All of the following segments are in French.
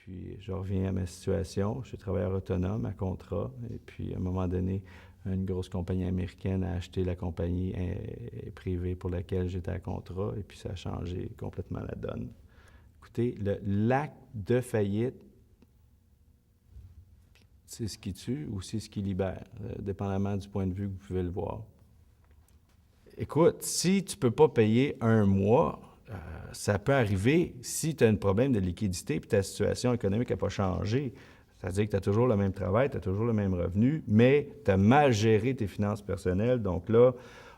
puis je reviens à ma situation. Je suis travailleur autonome à contrat. Et puis, à un moment donné, une grosse compagnie américaine a acheté la compagnie privée pour laquelle j'étais à contrat. Et puis, ça a changé complètement la donne. Écoutez, l'acte de faillite, c'est ce qui tue ou c'est ce qui libère, dépendamment du point de vue que vous pouvez le voir. Écoute, si tu ne peux pas payer un mois, ça peut arriver si tu as un problème de liquidité et ta situation économique n'a pas changé. C'est-à-dire que tu as toujours le même travail, tu as toujours le même revenu, mais tu as mal géré tes finances personnelles. Donc là,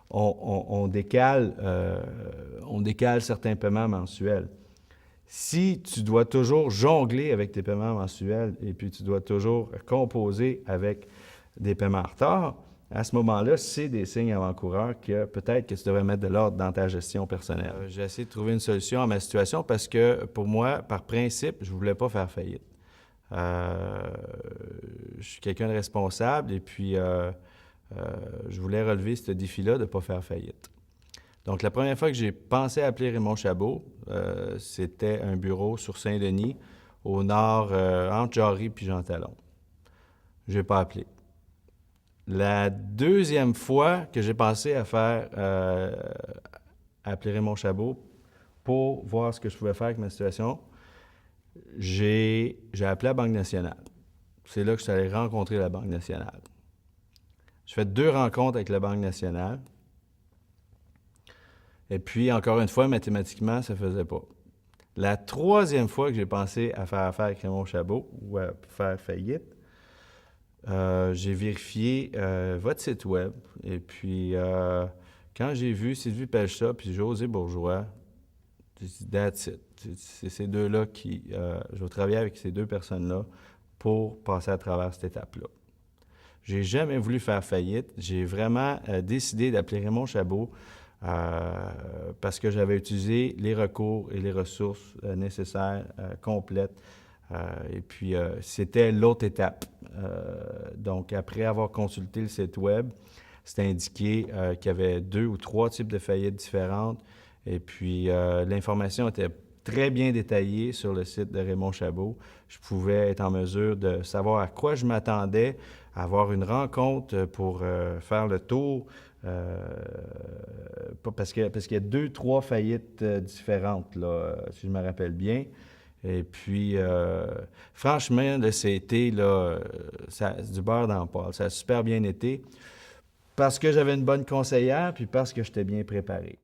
on décale certains paiements mensuels. Si tu dois toujours jongler avec tes paiements mensuels et puis tu dois toujours composer avec des paiements en retard, à ce moment-là, c'est des signes avant-coureurs que peut-être que tu devrais mettre de l'ordre dans ta gestion personnelle. J'ai essayé de trouver une solution à ma situation parce que pour moi, par principe, je ne voulais pas faire faillite. Je suis quelqu'un de responsable et puis je voulais relever ce défi-là de ne pas faire faillite. Donc, la première fois que j'ai pensé à appeler Raymond Chabot, c'était un bureau sur Saint-Denis, au nord, entre Jarry et Jean Talon. Je n'ai pas appelé. La deuxième fois que j'ai pensé à appeler Raymond Chabot pour voir ce que je pouvais faire avec ma situation, j'ai appelé la Banque nationale. C'est là que je suis allé rencontrer la Banque nationale. J'ai fait 2 rencontres avec la Banque nationale. Et puis, encore une fois, mathématiquement, ça ne faisait pas. La 3e fois que j'ai pensé à faire affaire avec Raymond Chabot ou à faire faillite, j'ai vérifié votre site web. Et puis, quand j'ai vu Sylvie Pelchat puis José Bourgeois, j'ai dit « that's it ». C'est ces deux-là je vais travailler avec ces 2 personnes-là pour passer à travers cette étape-là. J'ai jamais voulu faire faillite. J'ai vraiment décidé d'appeler Raymond Chabot parce que j'avais utilisé les recours et les ressources nécessaires, complètes. Et puis, c'était l'autre étape. Donc, après avoir consulté le site web, c'était indiqué qu'il y avait 2 ou 3 types de faillites différentes. Et puis, l'information était très bien détaillée sur le site de Raymond Chabot. Je pouvais être en mesure de savoir à quoi je m'attendais, avoir une rencontre pour faire le tour, parce qu'il y a 2-3 faillites différentes, là, si je me rappelle bien. Et puis, franchement, là, c'était du beurre dans le poêle. Ça a super bien été parce que j'avais une bonne conseillère puis parce que j'étais bien préparé.